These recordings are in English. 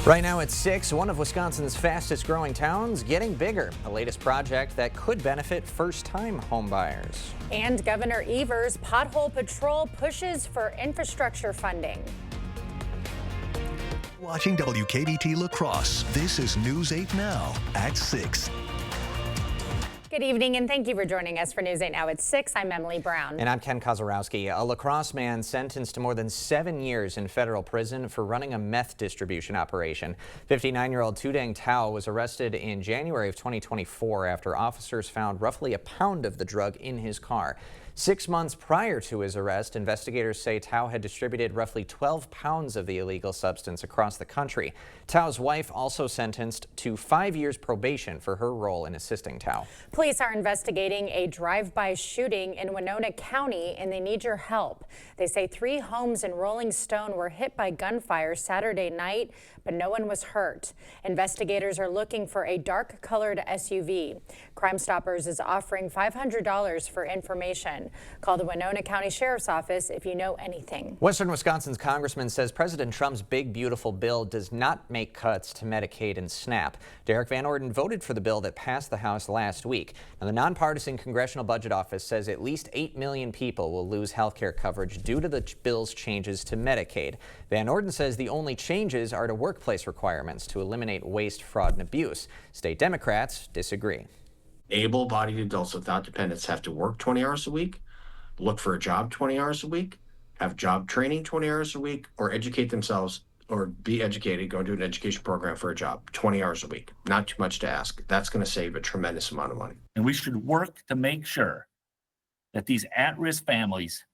Right now it's 6, one of Wisconsin's fastest growing towns getting bigger. The latest project that could benefit first-time homebuyers. And Governor Evers' pothole patrol pushes for infrastructure funding. Watching WKBT La Crosse, this is News 8 Now at 6. Good evening and thank you for joining us for News 8 Now at 6. I'm Emily Brown. And I'm Ken Kozarowski. A La Crosse man sentenced to more than 7 years in federal prison for running a meth distribution operation. 59-year-old Tudang Tao was arrested in January of 2024 after officers found roughly a pound of the drug in his car. 6 months prior to his arrest, investigators say Tao had distributed roughly 12 pounds of the illegal substance across the country. Tao's wife also sentenced to 5 years probation for her role in assisting Tao. Police are investigating a drive-by shooting in Winona County and they need your help. They say 3 homes in Rolling Stone were hit by gunfire Saturday night, but no one was hurt. Investigators are looking for a dark-colored SUV. Crime Stoppers is offering $500 for information. Call the Winona County Sheriff's Office if you know anything. Western Wisconsin's congressman says President Trump's big, beautiful bill does not make cuts to Medicaid and SNAP. Derek Van Orden voted for the bill that passed the House last week. Now, the nonpartisan Congressional Budget Office says at least 8 million people will lose health care coverage due to the bill's changes to Medicaid. Van Orden says the only changes are to workplace requirements to eliminate waste, fraud, and abuse. State Democrats disagree. Able-bodied adults without dependents have to work 20 hours a week, look for a job 20 hours a week, have job training 20 hours a week, or educate themselves or be educated, go to an education program for a job 20 hours a week. Not too much to ask. That's going to save a tremendous amount of money. And we should work to make sure that these at-risk families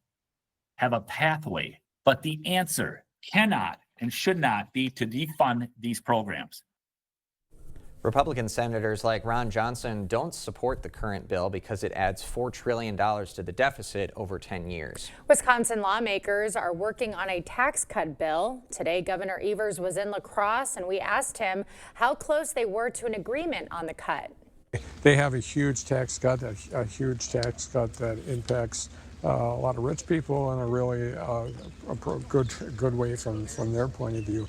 have a pathway, but the answer cannot and should not be to defund these programs. Republican senators like Ron Johnson don't support the current bill because it adds $4 trillion to the deficit over 10 years. Wisconsin lawmakers are working on a tax cut bill. Today, Governor Evers was in La Crosse and we asked him how close they were to an agreement on the cut. They have a huge tax cut, a huge tax cut that impacts a lot of rich people in a really good way from their point of view.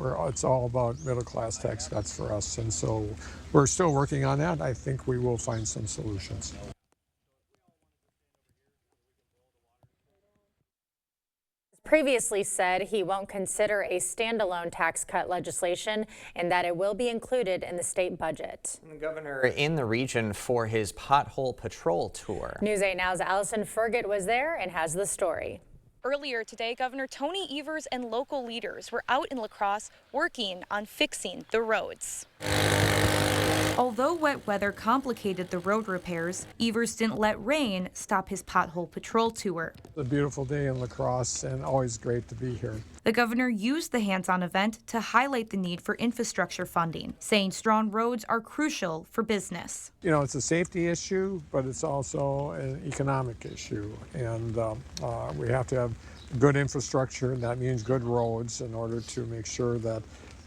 It's all about middle class tax cuts for us, and so we're still working on that. I think we will find some solutions. Previously said he won't consider a standalone tax cut legislation and that it will be included in the state budget. The governor in the region for his pothole patrol tour. News 8 Now's Allison Fergit was there and has the story. Earlier today, Governor Tony Evers and local leaders were out in La Crosse working on fixing the roads. Although wet weather complicated the road repairs, Evers didn't let rain stop his pothole patrol tour. It's a beautiful day in La Crosse and always great to be here. The governor used the hands-on event to highlight the need for infrastructure funding, saying strong roads are crucial for business. You know, it's a safety issue, but it's also an economic issue. And we have to have good infrastructure, and that means good roads in order to make sure that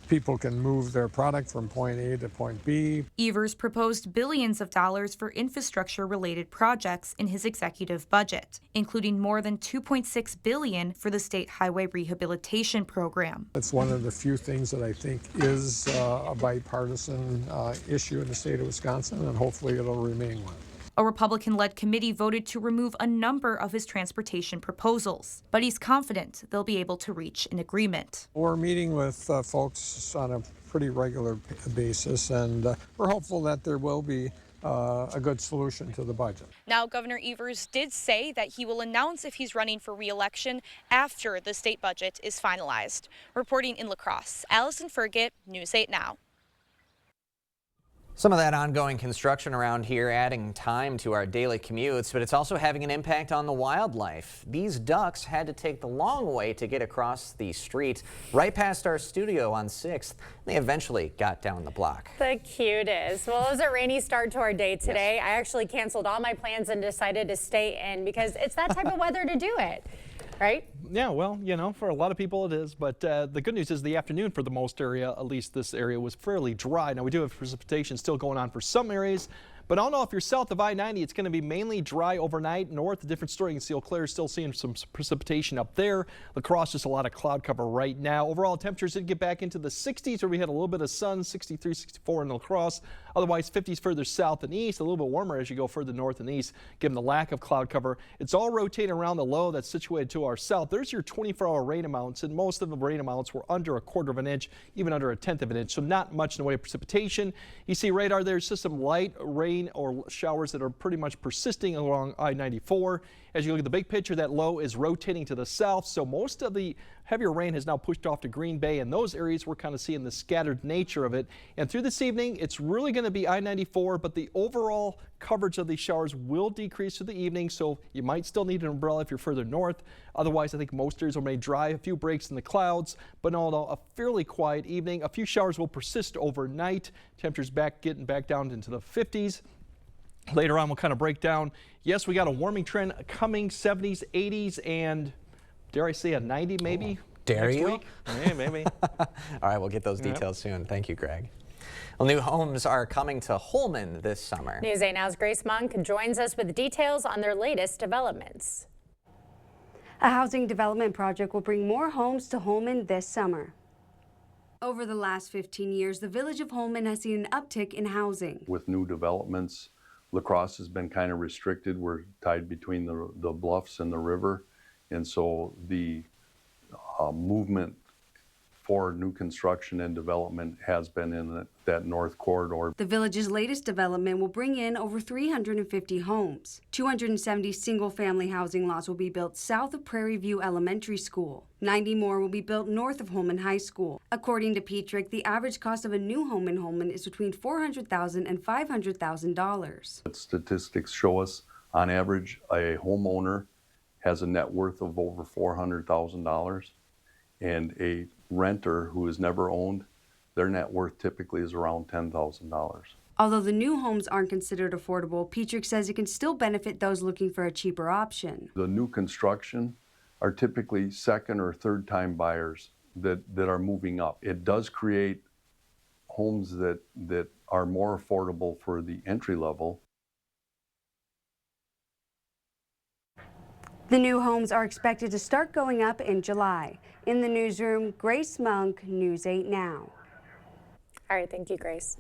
people can move their product from point A to point B. Evers proposed billions of dollars for infrastructure-related projects in his executive budget, including more than $2.6 billion for the state highway rehabilitation program. It's one of the few things that I think is a bipartisan issue in the state of Wisconsin, and hopefully it'll remain one. A Republican-led committee voted to remove a number of his transportation proposals, but he's confident they'll be able to reach an agreement. We're meeting with folks on a pretty regular basis, and we're hopeful that there will be a good solution to the budget. Now, Governor Evers did say that he will announce if he's running for re-election after the state budget is finalized. Reporting in La Crosse, Allison Fergit, News 8 Now. Some of that ongoing construction around here adding time to our daily commutes, but it's also having an impact on the wildlife. These ducks had to take the long way to get across the street right past our studio on 6th. They eventually got down the block. The cutest. Well, it was a rainy start to our day today. Yes. I actually canceled all my plans and decided to stay in because it's that type of weather to do it. Right? Yeah, well, you know, for a lot of people it is, but the good news is the afternoon for the most area, at least this area, was fairly dry. Now we do have precipitation still going on for some areas, But I don't know if you're south of I-90, it's going to be mainly dry overnight. North, a different story. You can see Eau Claire is still seeing some precipitation up there. La Crosse, just a lot of cloud cover right now. Overall, temperatures did get back into the 60s where we had a little bit of sun, 63, 64 in La Crosse. Otherwise, 50s further south and east, a little bit warmer as you go further north and east, given the lack of cloud cover. It's all rotating around the low that's situated to our south. There's your 24-hour rain amounts, and most of the rain amounts were under 1/4 of an inch, even under 1/10 of an inch, so not much in the way of precipitation. You see radar, there's just some light rain or showers that are pretty much persisting along I-94. As you look at the big picture, that low is rotating to the south, so most of the heavier rain has now pushed off to Green Bay, and those areas we're kind of seeing the scattered nature of it. And through this evening, it's really going to be I-94, but the overall coverage of these showers will decrease through the evening, so you might still need an umbrella if you're further north. Otherwise, I think most areas will remain dry, a few breaks in the clouds, but all in all, a fairly quiet evening. A few showers will persist overnight. Temperatures getting back down into the 50s. Later on, we'll kind of break down. Yes, we got a warming trend coming, 70s, 80s, and dare I say a 90 maybe? Dare next you? Week? Yeah, maybe. All right, we'll get those details soon. Thank you, Greg. Well, new homes are coming to Holmen this summer. News 8 Now's Grace Monk joins us with details on their latest developments. A housing development project will bring more homes to Holmen this summer. Over the last 15 years, the village of Holmen has seen an uptick in housing. With new developments, La Crosse has been kind of restricted. We're tied between the bluffs and the river, and so the movement for new construction and development has been in that north corridor. The village's latest development will bring in over 350 homes. 270 single-family housing lots will be built south of Prairie View Elementary School. 90 more will be built north of Holmen High School. According to Petrick, the average cost of a new home in Holmen is between $400,000 and $500,000. Statistics show us, on average, a homeowner has a net worth of over $400,000, and a renter who has never owned, their net worth typically is around $10,000. Although the new homes aren't considered affordable, Petrick says it can still benefit those looking for a cheaper option. The new construction are typically second or third time buyers that are moving up. It does create homes that are more affordable for the entry level. The new homes are expected to start going up in July. In the newsroom, Grace Monk, News 8 Now. All right, thank you, Grace.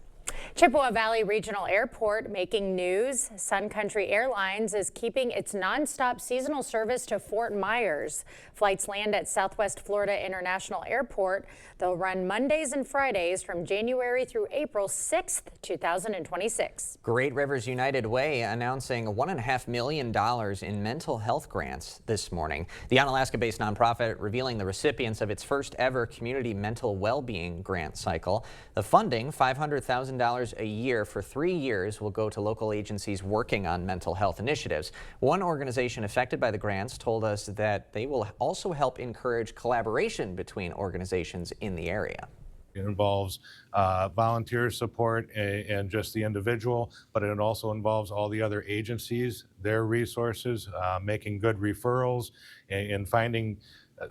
Chippewa Valley Regional Airport making news. Sun Country Airlines is keeping its nonstop seasonal service to Fort Myers. Flights land at Southwest Florida International Airport. They'll run Mondays and Fridays from January through April 6th, 2026. Great Rivers United Way announcing $1.5 million in mental health grants this morning. The Onalaska-based nonprofit revealing the recipients of its first ever community mental well-being grant cycle. The funding, $500,000 a year for 3 years, will go to local agencies working on mental health initiatives. One organization affected by the grants told us that they will also help encourage collaboration between organizations in the area. It involves volunteer support and just the individual, but it also involves all the other agencies, their resources, making good referrals, and finding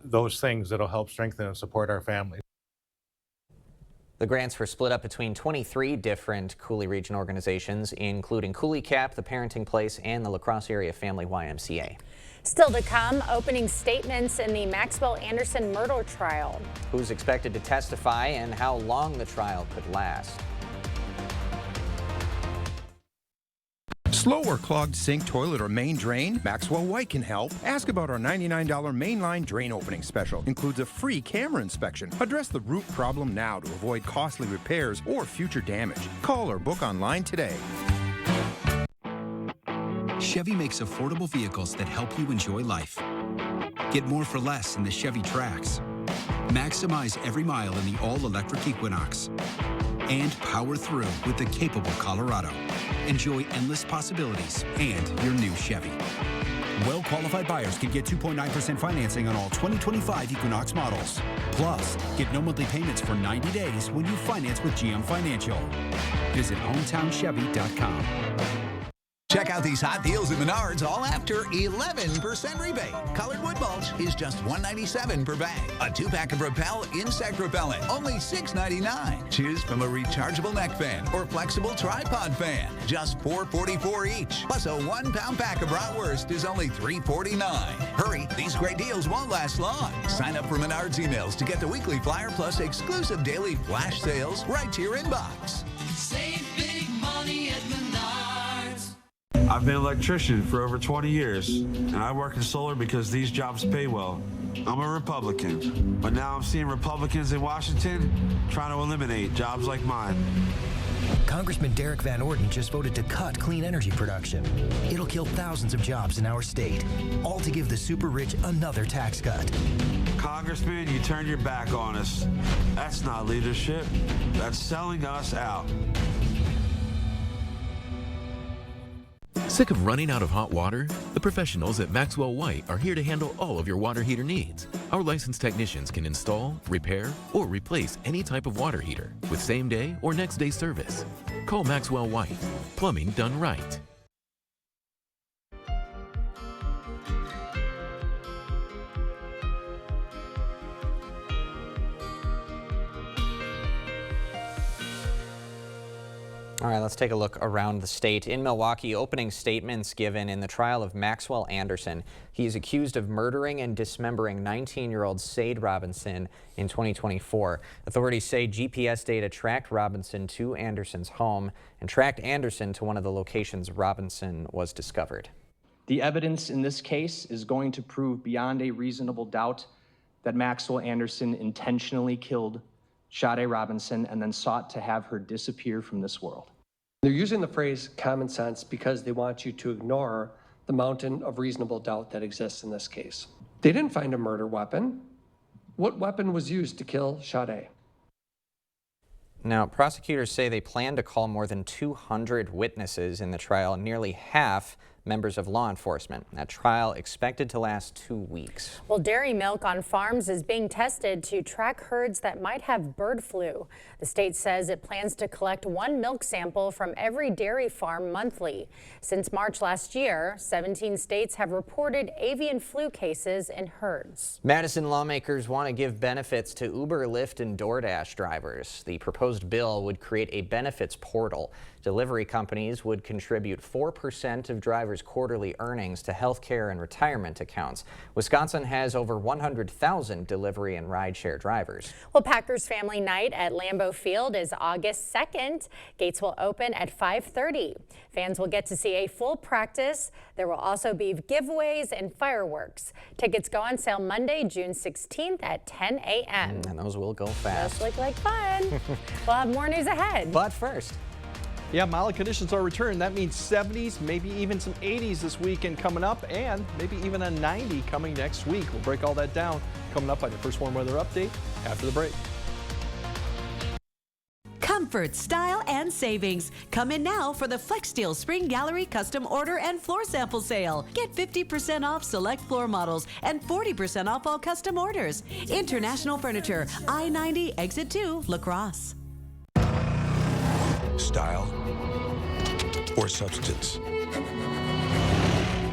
those things that'll help strengthen and support our families. The grants were split up between 23 different Coulee region organizations, including Coulee CAP, the Parenting Place, and the La Crosse Area Family YMCA. Still to come, opening statements in the Maxwell Anderson murder trial. Who's expected to testify and how long the trial could last. Slow or clogged sink, toilet, or main drain? Maxwell White can help. Ask about our $99 mainline drain opening special. Includes a free camera inspection. Address the root problem now to avoid costly repairs or future damage. Call or book online today. Chevy makes affordable vehicles that help you enjoy life. Get more for less in the Chevy Trax. Maximize every mile in the all-electric Equinox. And power through with the capable Colorado. Enjoy endless possibilities and your new Chevy. Well-qualified buyers can get 2.9% financing on all 2025 Equinox models. Plus, get no monthly payments for 90 days when you finance with GM Financial. Visit HometownChevy.com. Check out these hot deals at Menards, all after 11% rebate. Colored wood mulch is just $197 per bag. A 2-pack of Repel insect repellent, only $6.99. Choose from a rechargeable neck fan or flexible tripod fan, just $4.44 each. Plus a 1-pound pack of bratwurst is only $3.49. Hurry, these great deals won't last long. Sign up for Menards emails to get the weekly flyer plus exclusive daily flash sales right to your inbox. Save big money at Menards. I've been an electrician for over 20 years, and I work in solar because these jobs pay well. I'm a Republican, but now I'm seeing Republicans in Washington trying to eliminate jobs like mine. Congressman Derek Van Orden just voted to cut clean energy production. It'll kill thousands of jobs in our state, all to give the super rich another tax cut. Congressman, you turned your back on us. That's not leadership. That's selling us out. Sick of running out of hot water? The professionals at Maxwell White are here to handle all of your water heater needs. Our licensed technicians can install, repair, or replace any type of water heater with same-day or next-day service. Call Maxwell White. Plumbing done right. All right, let's take a look around the state. In Milwaukee, opening statements given in the trial of Maxwell Anderson. He is accused of murdering and dismembering 19-year-old Sade Robinson in 2024. Authorities say GPS data tracked Robinson to Anderson's home and tracked Anderson to one of the locations Robinson was discovered. The evidence in this case is going to prove beyond a reasonable doubt that Maxwell Anderson intentionally killed Sade Robinson and then sought to have her disappear from this world. They're using the phrase common sense because they want you to ignore the mountain of reasonable doubt that exists in this case. They didn't find a murder weapon. What weapon was used to kill Sade? Now, prosecutors say they plan to call more than 200 witnesses in the trial, nearly half members of law enforcement. That trial expected to last 2 weeks. Well, dairy milk on farms is being tested to track herds that might have bird flu. The state says it plans to collect 1 milk sample from every dairy farm monthly. Since March last year, 17 states have reported avian flu cases in herds. Madison lawmakers want to give benefits to Uber, Lyft, and DoorDash drivers. The proposed bill would create a benefits portal. Delivery companies would contribute 4% of drivers' quarterly earnings to health care and retirement accounts. Wisconsin has over 100,000 delivery and rideshare drivers. Well, Packers Family Night at Lambeau Field is August 2nd. Gates will open at 5:30. Fans will get to see a full practice. There will also be giveaways and fireworks. Tickets go on sale Monday, June 16th at 10 a.m. And those will go fast. Those look like fun. We'll have more news ahead. But first. Yeah, mild conditions are returned. That means 70s, maybe even some 80s this weekend coming up, and maybe even a 90 coming next week. We'll break all that down coming up on your first warm weather update after the break. Comfort, style, and savings. Come in now for the FlexSteel Spring Gallery Custom Order and Floor Sample Sale. Get 50% off select floor models and 40% off all custom orders. International Furniture, I-90, Exit 2, La Crosse. Style or substance.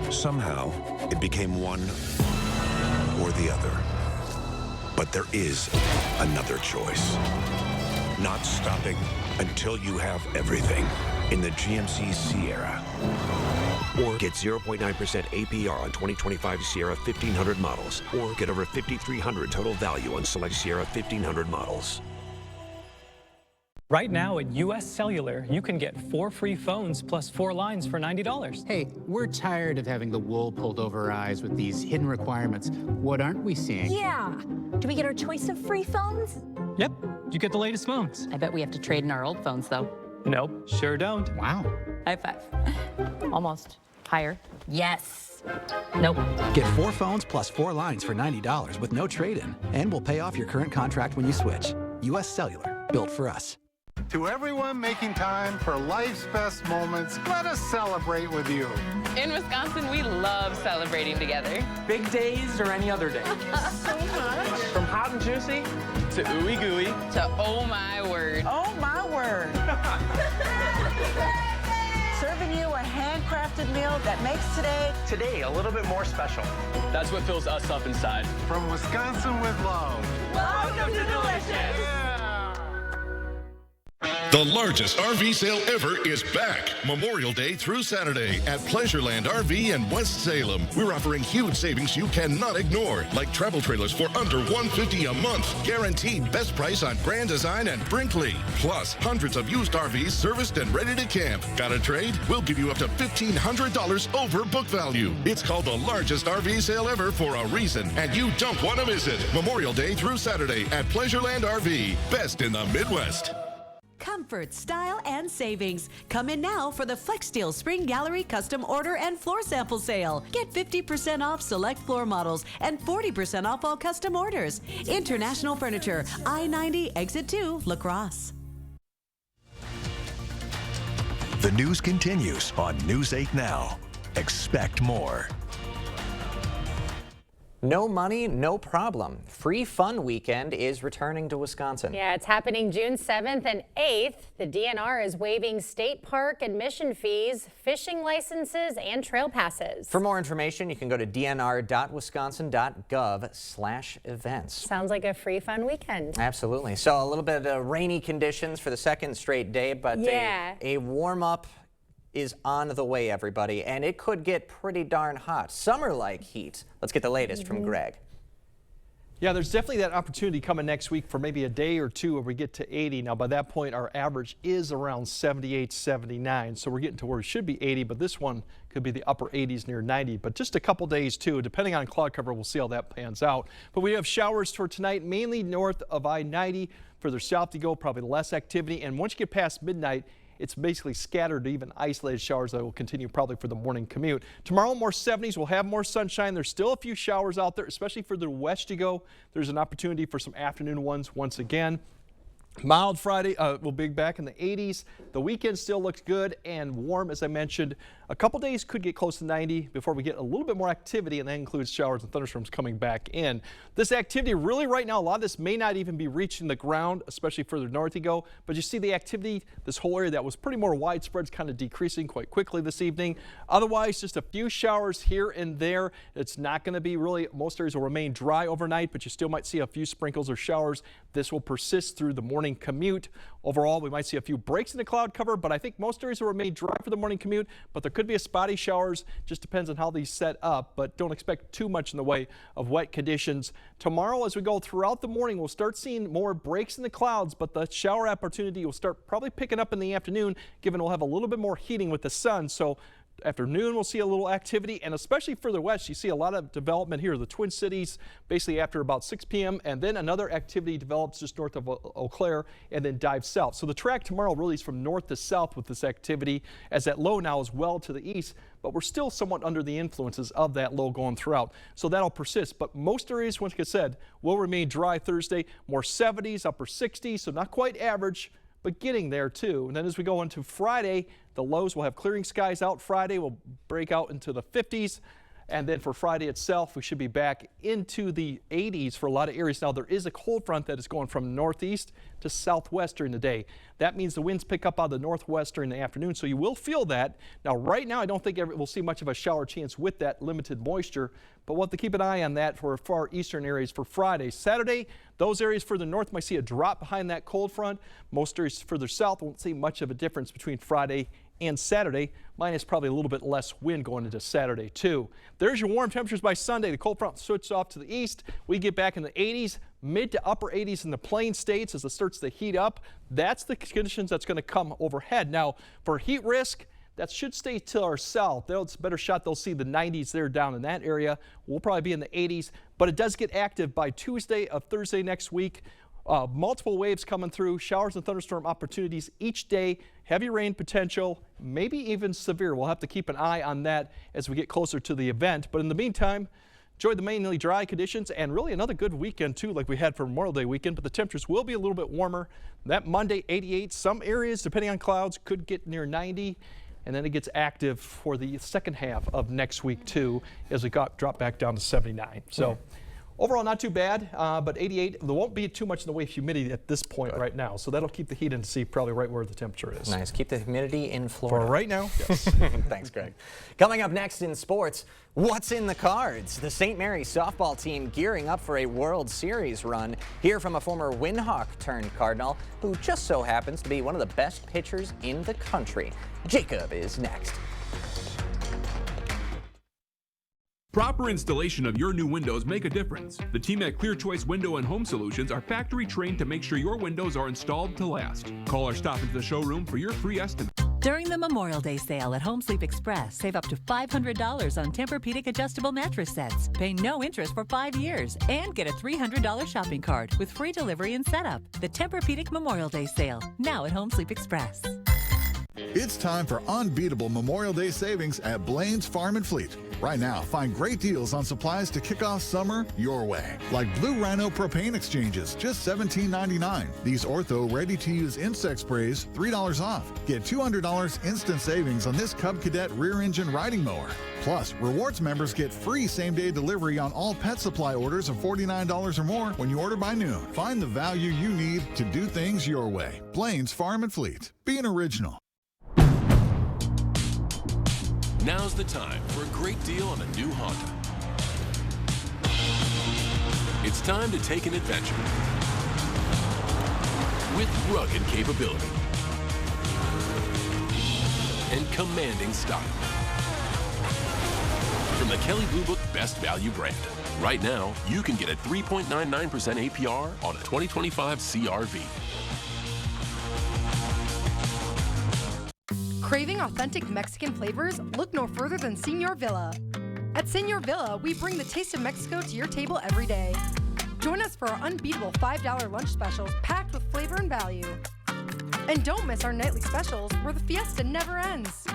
Somehow, it became one or the other. But there is another choice. Not stopping until you have everything in the GMC Sierra. Or get 0.9% APR on 2025 Sierra 1500 models. Or get over $5,300 total value on select Sierra 1500 models. Right now at US Cellular, you can get 4 free phones plus 4 lines for $90. Hey, we're tired of having the wool pulled over our eyes with these hidden requirements. What aren't we seeing? Yeah. Do we get our choice of free phones? Yep, you get the latest phones. I bet we have to trade in our old phones, though. Nope, sure don't. Wow. High five. Almost. Higher. Yes. Nope. Get 4 phones plus 4 lines for $90 with no trade-in. And we'll pay off your current contract when you switch. US Cellular, built for us. To everyone making time for life's best moments, let us celebrate with you. In Wisconsin, we love celebrating together. Big days or any other day. So much. From hot and juicy to ooey gooey. To oh my word. Oh my word. serving you a handcrafted meal that makes today a little bit more special. That's what fills us up inside. From Wisconsin with love. Welcome to Delicious. The largest RV sale ever is back. Memorial Day through Saturday at Pleasureland RV in West Salem. We're offering huge savings you cannot ignore, like travel trailers for under $150 a month. Guaranteed best price on Grand Design and Brinkley. Plus, hundreds of used RVs serviced and ready to camp. Got a trade? We'll give you up to $1,500 over book value. It's called the largest RV sale ever for a reason, and you don't want to miss it. Memorial Day through Saturday at Pleasureland RV. Best in the Midwest. Comfort, style, and savings. Come in now for the FlexSteel Spring Gallery Custom Order and Floor Sample Sale. Get 50% off select floor models and 40% off all custom orders. International Furniture, I-90, Exit 2, La Crosse. The news continues on News 8 Now. Expect more. No money, no problem. Free Fun Weekend is returning to Wisconsin. Yeah, it's happening June 7th and 8th. The DNR is waiving state park admission fees, fishing licenses, and trail passes. For more information, you can go to dnr.wisconsin.gov/events. Sounds like a free fun weekend. Absolutely. So a little bit of rainy conditions for the second straight day, but a warm-up is on the way, everybody, and it could get pretty darn hot. Summer-like heat. Let's get the latest from Greg. Yeah, there's definitely that opportunity coming next week for maybe a day or two where we get to 80. Now, by that point, our average is around 78, 79. So we're getting to where it should be 80, but this one could be the upper 80s near 90. But just a couple days, too. Depending on cloud cover, we'll see how that pans out. But we have showers for tonight, mainly north of I-90. Further south you go, probably less activity. And once you get past midnight, it's basically scattered, even isolated showers that will continue probably for the morning commute. Tomorrow, more 70s. We'll have more sunshine. There's still a few showers out there, especially for the west you go. There's an opportunity for some afternoon ones once again. Mild Friday, we'll be back in the 80s. The weekend still looks good and warm, as I mentioned. A couple days could get close to 90 before we get a little bit more activity, and that includes showers and thunderstorms coming back in. This activity really right now, a lot of this may not even be reaching the ground, especially further north you go. But you see the activity, this whole area that was pretty more widespread is kind of decreasing quite quickly this evening. Otherwise, just a few showers here and there. It's not going to be really, most areas will remain dry overnight, but you still might see a few sprinkles or showers. This will persist through the morning commute. Overall, we might see a few breaks in the cloud cover, but I think most areas will remain dry for the morning commute, but there could be a spotty showers. Just depends on how these set up, but don't expect too much in the way of wet conditions. Tomorrow, as we go throughout the morning, we'll start seeing more breaks in the clouds, but the shower opportunity will start probably picking up in the afternoon, given we'll have a little bit more heating with the sun. So afternoon, we'll see a little activity, and especially further west, you see a lot of development here, the Twin Cities, basically after about 6 p.m., and then another activity develops just north of Eau Claire and then dives south. So the track tomorrow really is from north to south with this activity, as that low now is well to the east, but we're still somewhat under the influences of that low going throughout. So that'll persist, but most areas, once I said, will remain dry Thursday, more 70s, upper 60s, so not quite average, but getting there too. And then as we go into Friday, the lows will have clearing skies out. Friday will break out into the 50s. And then for Friday itself, we should be back into the 80s for a lot of areas. Now, there is a cold front that is going from northeast to southwest during the day. That means the winds pick up out of the northwest during the afternoon, so you will feel that. Now, right now, I don't think we'll see much of a shower chance with that limited moisture, but we'll have to keep an eye on that for far eastern areas for Friday. Saturday, those areas further north might see a drop behind that cold front. Most areas further south won't see much of a difference between Friday and Saturday, minus probably a little bit less wind going into Saturday too. There's your warm temperatures by Sunday. The cold front switches off to the east. We get back in the 80s, mid to upper 80s in the plain states as it starts to heat up. That's the conditions that's going to come overhead. Now, for heat risk, that should stay to our south. It's a better shot they'll see the 90s there down in that area. We'll probably be in the 80s, but it does get active by Tuesday of Thursday next week. Multiple waves coming through, showers and thunderstorm opportunities each day, heavy rain potential, maybe even severe. We'll have to keep an eye on that as we get closer to the event. But in the meantime, enjoy the mainly dry conditions and really another good weekend too, like we had for Memorial Day weekend, but the temperatures will be a little bit warmer. That Monday, 88. Some areas, depending on clouds, could get near 90. And then it gets active for the second half of next week too, as we drop back down to 79. So Overall, not too bad, but 88. There won't be too much in the way of humidity at this point right now, so that'll keep the heat in to see probably right where the temperature is. Nice. Keep the humidity in Florida. For right now, yes. Thanks, Greg. Coming up next in sports, what's in the cards? The St. Mary's softball team gearing up for a World Series run. Hear from a former Windhawk turned Cardinal who just so happens to be one of the best pitchers in the country. Jacob is next. Proper installation of your new windows make a difference. The team at Clear Choice Window and Home Solutions are factory trained to make sure your windows are installed to last. Call or stop into the showroom for your free estimate. During the Memorial Day sale at Home Sleep Express, save up to $500 on Tempur-Pedic adjustable mattress sets. Pay no interest for 5 years and get a $300 shopping cart with free delivery and setup. The Tempur-Pedic Memorial Day sale, now at Home Sleep Express. It's time for unbeatable Memorial Day savings at Blaine's Farm and Fleet. Right now, find great deals on supplies to kick off summer your way. Like Blue Rhino propane exchanges, just $17.99. These Ortho ready-to-use insect sprays, $3 off. Get $200 instant savings on this Cub Cadet rear-engine riding mower. Plus, rewards members get free same-day delivery on all pet supply orders of $49 or more when you order by noon. Find the value you need to do things your way. Blaine's Farm and Fleet. Be an original. Now's the time for a great deal on a new Honda. It's time to take an adventure with rugged capability and commanding style. From the Kelley Blue Book Best Value brand. Right now, you can get a 3.99% APR on a 2025 CR-V. Craving authentic Mexican flavors? Look no further than Señor Villa. At Señor Villa, we bring the taste of Mexico to your table every day. Join us for our unbeatable $5 lunch specials packed with flavor and value. And don't miss our nightly specials where the fiesta never ends.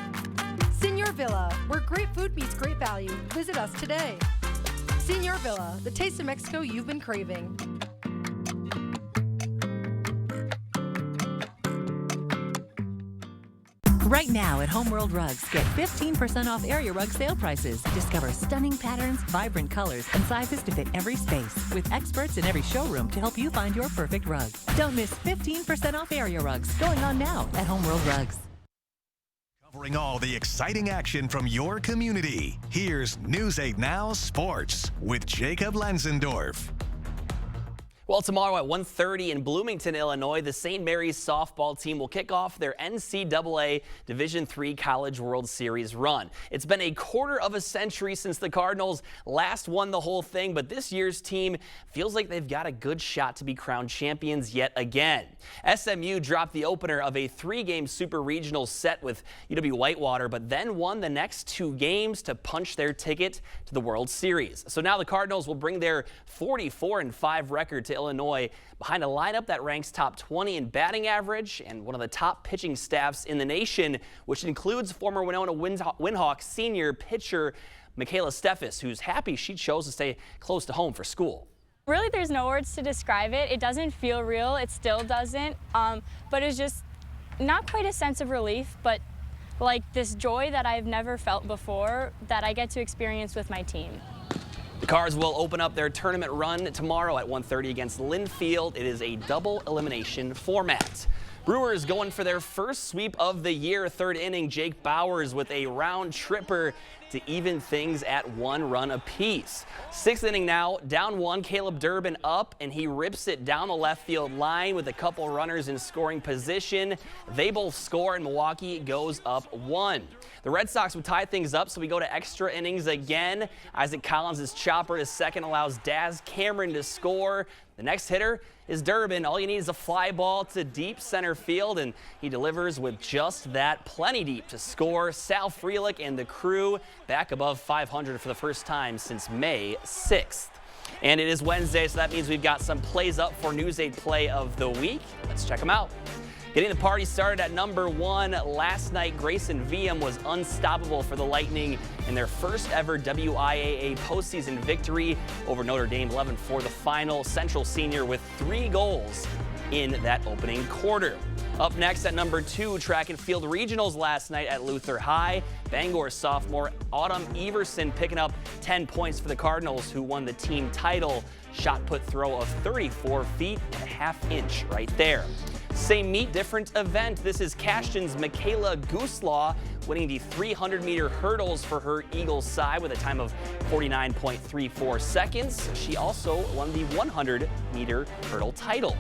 Señor Villa, where great food meets great value. Visit us today. Señor Villa, the taste of Mexico you've been craving. Right now at Homeworld Rugs, get 15% off area rug sale prices. Discover stunning patterns, vibrant colors, and sizes to fit every space. With experts in every showroom to help you find your perfect rug. Don't miss 15% off area rugs going on now at Homeworld Rugs. Covering all the exciting action from your community. Here's News 8 Now Sports with Jacob Lenzendorf. Well, tomorrow at 1:30 in Bloomington, Illinois, the St. Mary's softball team will kick off their NCAA Division III College World Series run. It's been a quarter of a century since the Cardinals last won the whole thing, but this year's team feels like they've got a good shot to be crowned champions yet again. SMU dropped the opener of a 3-game super regional set with UW-Whitewater, but then won the next 2 games to punch their ticket to the World Series. So now the Cardinals will bring their 44-5 record to Illinois behind a lineup that ranks top 20 in batting average and one of the top pitching staffs in the nation, which includes former Winona Windhawk senior pitcher Michaela Steffes, who's happy she chose to stay close to home for school. Really, there's no words to describe it. It doesn't feel real. It still doesn't. But it's just not quite a sense of relief, but like this joy that I've never felt before that I get to experience with my team. The Cards will open up their tournament run tomorrow at 1:30 against Linfield. It is a double elimination format. Brewers going for their first sweep of the year. 3rd inning, Jake Bowers with a round tripper to even things at 1 run apiece. 6th inning now, down 1, Caleb Durbin up, and he rips it down the left field line with a couple runners in scoring position. They both score, and Milwaukee goes up 1. The Red Sox would tie things up, so we go to extra innings again. Isaac Collins' chopper to second allows Daz Cameron to score. The next hitter is Durbin. All you need is a fly ball to deep center field, and he delivers with just that, plenty deep to score. Sal Frelick and the crew back above 500 for the first time since May 6th. And it is Wednesday, so that means we've got some plays up for News 8 Play of the Week. Let's check them out. Getting the party started at number 1 last night, Grayson Viam was unstoppable for the Lightning in their first ever WIAA postseason victory over Notre Dame 11 for the final. Central senior with 3 goals in that opening quarter. Up next at number 2, track and field regionals last night at Luther High. Bangor sophomore Autumn Everson picking up 10 points for the Cardinals, who won the team title. Shot put throw of 34 feet and a half inch right there. Same meet, different event. This is Cashton's Michaela Gooslaw winning the 300-meter hurdles for her Eagles side with a time of 49.34 seconds. She also won the 100-meter hurdle title.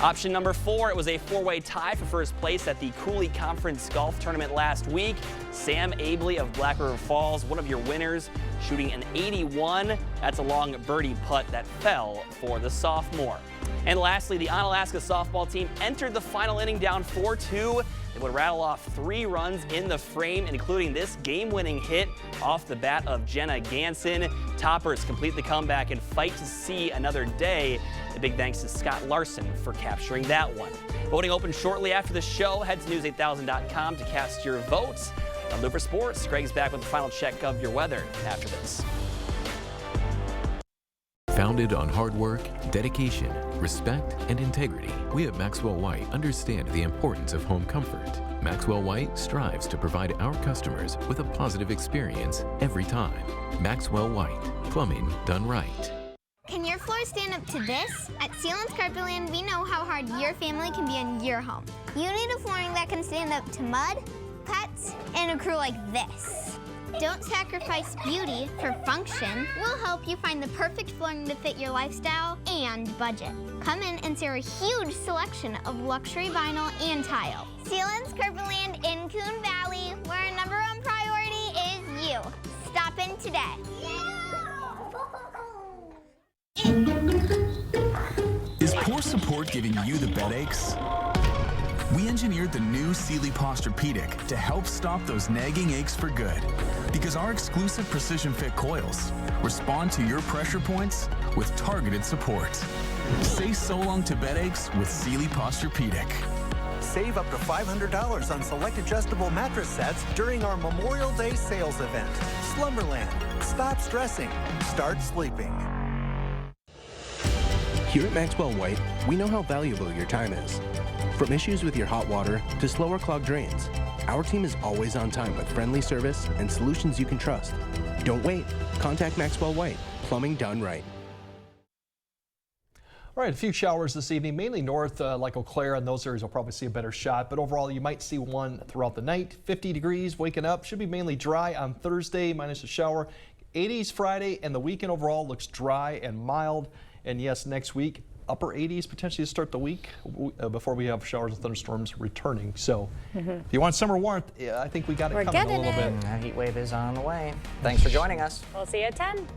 Option number 4, it was a 4-way tie for first place at the Cooley Conference Golf Tournament last week. Sam Abley of Black River Falls, one of your winners, shooting an 81. That's a long birdie putt that fell for the sophomore. And lastly, the Onalaska softball team entered the final inning down 4-2. They would rattle off 3 runs in the frame, including this game-winning hit off the bat of Jenna Ganson. Toppers complete the comeback and fight to see another day. A big thanks to Scott Larson for capturing that one. Voting opens shortly after the show. Head to news8000.com to cast your votes. On Looper Sports, Greg's back with the final check of your weather after this. Founded on hard work, dedication, respect, and integrity, we at Maxwell White understand the importance of home comfort. Maxwell White strives to provide our customers with a positive experience every time. Maxwell White, plumbing done right. Can your floor stand up to this? At Sealands Carpetland, we know how hard your family can be in your home. You need a flooring that can stand up to mud, pets, and a crew like this. Don't sacrifice beauty for function. We'll help you find the perfect flooring to fit your lifestyle and budget. Come in and see our huge selection of luxury vinyl and tile. Sealands Carpetland in Coon Valley, where our #1 priority is you. Stop in today. Is poor support giving you the bed aches? We engineered the new Sealy Posturepedic to help stop those nagging aches for good. Because our exclusive precision fit coils respond to your pressure points with targeted support. Say so long to bed aches with Sealy Posturepedic. Save up to $500 on select adjustable mattress sets during our Memorial Day sales event. Slumberland. Stop stressing. Start sleeping. Here at Maxwell White, we know how valuable your time is. From issues with your hot water to slower clogged drains, our team is always on time with friendly service and solutions you can trust. Don't wait. Contact Maxwell White. Plumbing done right. All right, a few showers this evening, mainly north like Eau Claire, and those areas will probably see a better shot. But overall, you might see one throughout the night. 50 degrees waking up. Should be mainly dry on Thursday, minus a shower. 80s Friday, and the weekend overall looks dry and mild. And yes, next week, upper 80s potentially to start the week before we have showers and thunderstorms returning. So if you want summer warmth, I think we got it coming a little bit. That heat wave is on the way. Thanks for joining us. We'll see you at 10.